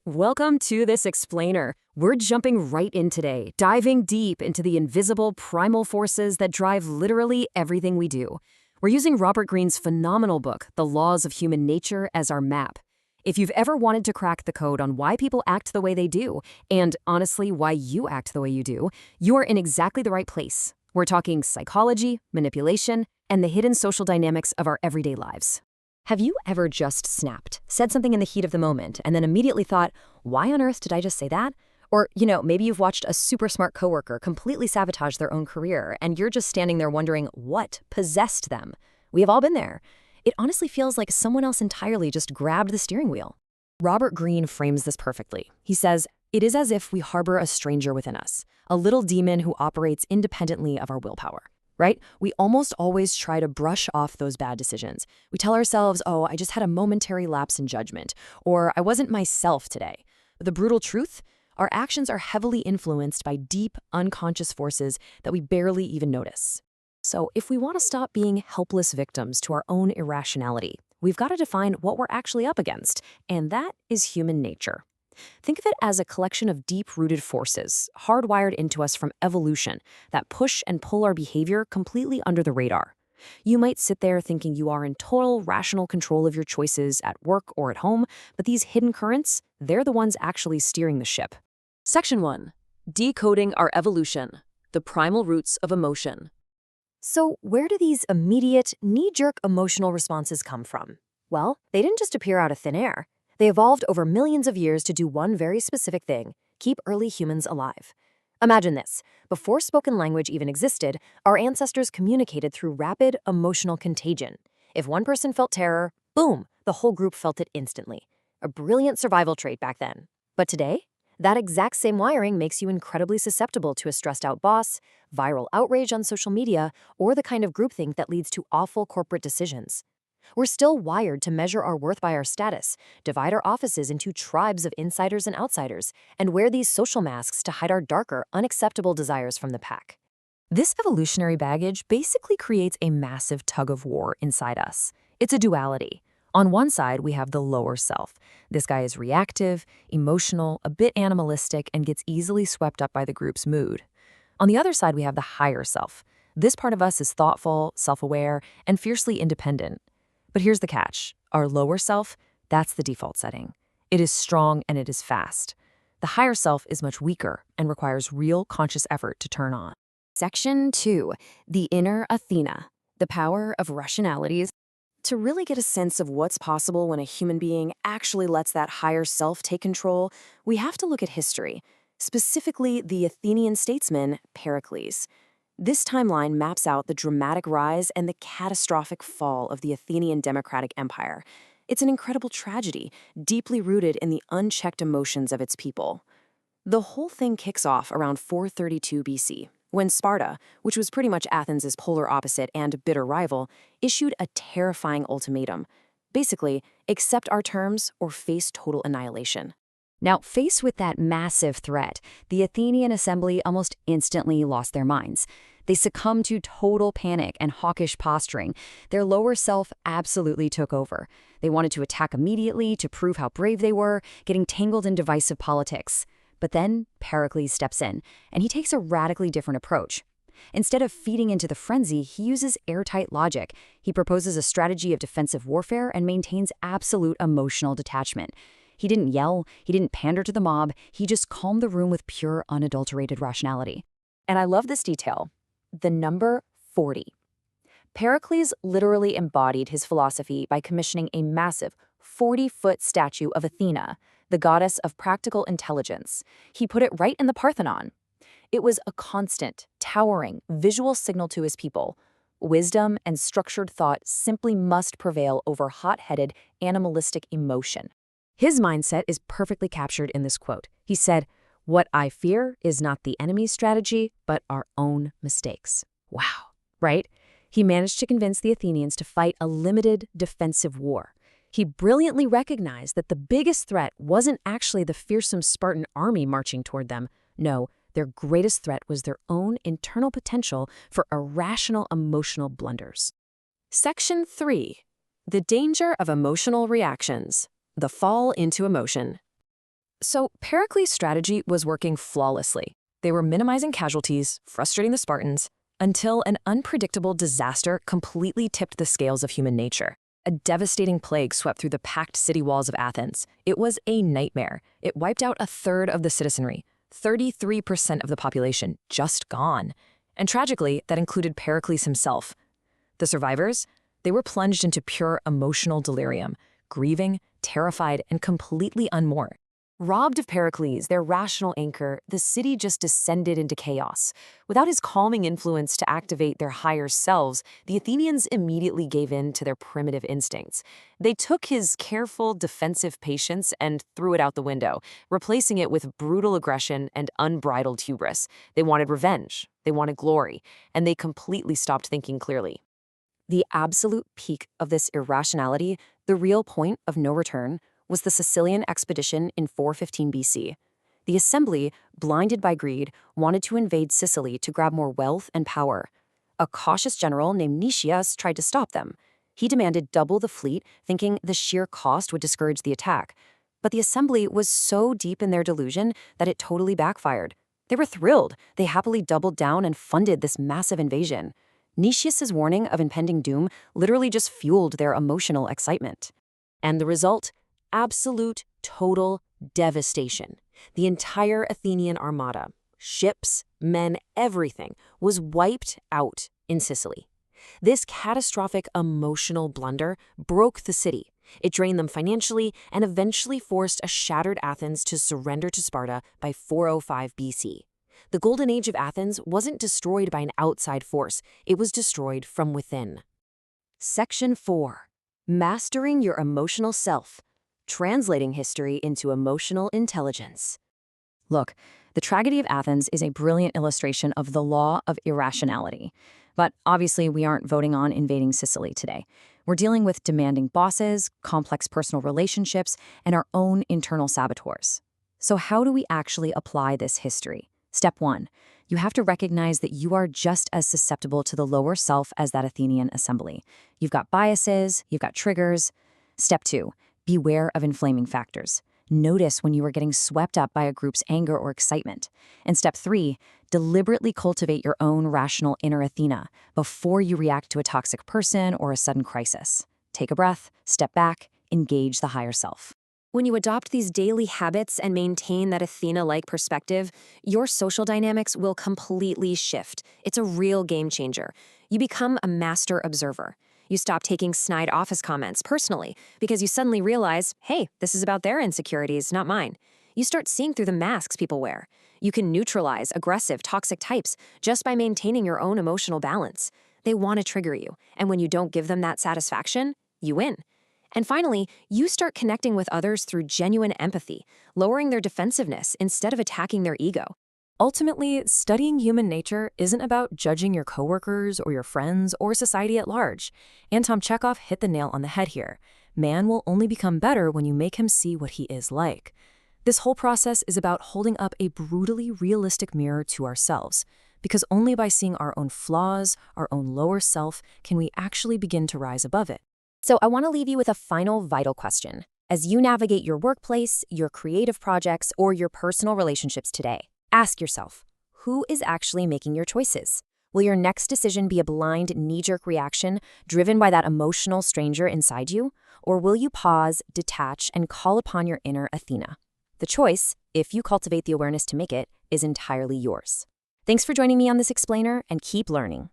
Welcome to this explainer. We're jumping right in today, diving deep into the invisible primal forces that drive literally everything we do. We're using Robert Greene's phenomenal book, The Laws of Human Nature, as our map. If you've ever wanted to crack the code on why people act the way they do, and honestly, why you act the way you do, you're in exactly the right place. We're talking psychology, manipulation, and the hidden social dynamics of our everyday lives. Have you ever just snapped, said something in the heat of the moment, and then immediately thought, why on earth did I just say that? Or, maybe you've watched a super smart coworker completely sabotage their own career, and you're just standing there wondering what possessed them. We have all been there. It honestly feels like someone else entirely just grabbed the steering wheel. Robert Greene frames this perfectly. He says, "It is as if we harbor a stranger within us, a little demon who operates independently of our willpower." Right? We almost always try to brush off those bad decisions. We tell ourselves, oh, I just had a momentary lapse in judgment, or I wasn't myself today. But the brutal truth, our actions are heavily influenced by deep, unconscious forces that we barely even notice. So if we want to stop being helpless victims to our own irrationality, we've got to define what we're actually up against, and that is human nature. Think of it as a collection of deep-rooted forces, hardwired into us from evolution, that push and pull our behavior completely under the radar. You might sit there thinking you are in total rational control of your choices at work or at home, but these hidden currents, they're the ones actually steering the ship. Section 1. Decoding our evolution, the primal roots of emotion. So where do these immediate, knee-jerk emotional responses come from? Well, they didn't just appear out of thin air. They evolved over millions of years to do one very specific thing: keep early humans alive. Imagine this. Before spoken language even existed, our ancestors communicated through rapid emotional contagion. If one person felt terror, boom, the whole group felt it instantly. A brilliant survival trait back then. But today, that exact same wiring makes you incredibly susceptible to a stressed-out boss, viral outrage on social media, or the kind of groupthink that leads to awful corporate decisions. We're still wired to measure our worth by our status, divide our offices into tribes of insiders and outsiders, and wear these social masks to hide our darker, unacceptable desires from the pack. This evolutionary baggage basically creates a massive tug-of-war inside us. It's a duality. On one side, we have the lower self. This guy is reactive, emotional, a bit animalistic, and gets easily swept up by the group's mood. On the other side, we have the higher self. This part of us is thoughtful, self-aware, and fiercely independent. But here's the catch. Our lower self, that's the default setting. It is strong and it is fast. The higher self is much weaker and requires real conscious effort to turn on. Section 2. The Inner Athena, the Power of Rationalities. To really get a sense of what's possible when a human being actually lets that higher self take control, we have to look at history, specifically the Athenian statesman Pericles. This timeline maps out the dramatic rise and the catastrophic fall of the Athenian democratic empire. It's an incredible tragedy, deeply rooted in the unchecked emotions of its people. The whole thing kicks off around 432 BC, when Sparta, which was pretty much Athens' polar opposite and bitter rival, issued a terrifying ultimatum. Basically, accept our terms or face total annihilation. Now, faced with that massive threat, the Athenian assembly almost instantly lost their minds. They succumbed to total panic and hawkish posturing. Their lower self absolutely took over. They wanted to attack immediately to prove how brave they were, getting tangled in divisive politics. But then Pericles steps in, and he takes a radically different approach. Instead of feeding into the frenzy, he uses airtight logic. He proposes a strategy of defensive warfare and maintains absolute emotional detachment. He didn't yell, he didn't pander to the mob, he just calmed the room with pure, unadulterated rationality. And I love this detail. The number 40. Pericles literally embodied his philosophy by commissioning a massive 40-foot statue of Athena, the goddess of practical intelligence. He put it right in the Parthenon. It was a constant, towering, visual signal to his people. Wisdom and structured thought simply must prevail over hot-headed, animalistic emotion. His mindset is perfectly captured in this quote. He said, "What I fear is not the enemy's strategy, but our own mistakes." Wow, right? He managed to convince the Athenians to fight a limited defensive war. He brilliantly recognized that the biggest threat wasn't actually the fearsome Spartan army marching toward them. No, their greatest threat was their own internal potential for irrational emotional blunders. Section 3. The Danger of Emotional Reactions. The Fall into Emotion. So Pericles' strategy was working flawlessly. They were minimizing casualties, frustrating the Spartans, until an unpredictable disaster completely tipped the scales of human nature. A devastating plague swept through the packed city walls of Athens. It was a nightmare. It wiped out a third of the citizenry, 33% of the population, just gone. And tragically, that included Pericles himself. The survivors? They were plunged into pure emotional delirium, grieving, terrified, and completely unmoored. Robbed of Pericles, their rational anchor, the city just descended into chaos. Without his calming influence to activate their higher selves, the Athenians immediately gave in to their primitive instincts. They took his careful, defensive patience and threw it out the window, replacing it with brutal aggression and unbridled hubris. They wanted revenge, they wanted glory, and they completely stopped thinking clearly. The absolute peak of this irrationality, the real point of no return, was the Sicilian expedition in 415 BC. The assembly, blinded by greed, wanted to invade Sicily to grab more wealth and power. A cautious general named Nicias tried to stop them. He demanded double the fleet, thinking the sheer cost would discourage the attack. But the assembly was so deep in their delusion that it totally backfired. They were thrilled. They happily doubled down and funded this massive invasion. Nicias's warning of impending doom literally just fueled their emotional excitement. And the result? Absolute, total devastation. The entire Athenian armada, ships, men, everything, was wiped out in Sicily. This catastrophic emotional blunder broke the city. It drained them financially and eventually forced a shattered Athens to surrender to Sparta by 405 BC. The golden age of Athens wasn't destroyed by an outside force, it was destroyed from within. Section 4. Mastering your emotional self. Translating history into emotional intelligence. Look, the tragedy of Athens is a brilliant illustration of the law of irrationality. But obviously, we aren't voting on invading Sicily today. We're dealing with demanding bosses, complex personal relationships, and our own internal saboteurs. So how do we actually apply this history? Step 1. You have to recognize that you are just as susceptible to the lower self as that Athenian assembly. You've got biases, you've got triggers. Step 2. Beware of inflaming factors. Notice when you are getting swept up by a group's anger or excitement. And step 3, deliberately cultivate your own rational inner Athena before you react to a toxic person or a sudden crisis. Take a breath, step back, engage the higher self. When you adopt these daily habits and maintain that Athena-like perspective, your social dynamics will completely shift. It's a real game changer. You become a master observer. You stop taking snide office comments personally because you suddenly realize, hey, this is about their insecurities, not mine. You start seeing through the masks people wear. You can neutralize aggressive, toxic types just by maintaining your own emotional balance. They want to trigger you, and when you don't give them that satisfaction, you win. And finally, you start connecting with others through genuine empathy, lowering their defensiveness instead of attacking their ego. Ultimately, studying human nature isn't about judging your coworkers or your friends or society at large. Anton Chekhov hit the nail on the head here. Man will only become better when you make him see what he is like. This whole process is about holding up a brutally realistic mirror to ourselves, because only by seeing our own flaws, our own lower self, can we actually begin to rise above it. So I want to leave you with a final vital question. As you navigate your workplace, your creative projects, or your personal relationships today, ask yourself, who is actually making your choices? Will your next decision be a blind, knee-jerk reaction driven by that emotional stranger inside you? Or will you pause, detach, and call upon your inner Athena? The choice, if you cultivate the awareness to make it, is entirely yours. Thanks for joining me on this explainer, and keep learning.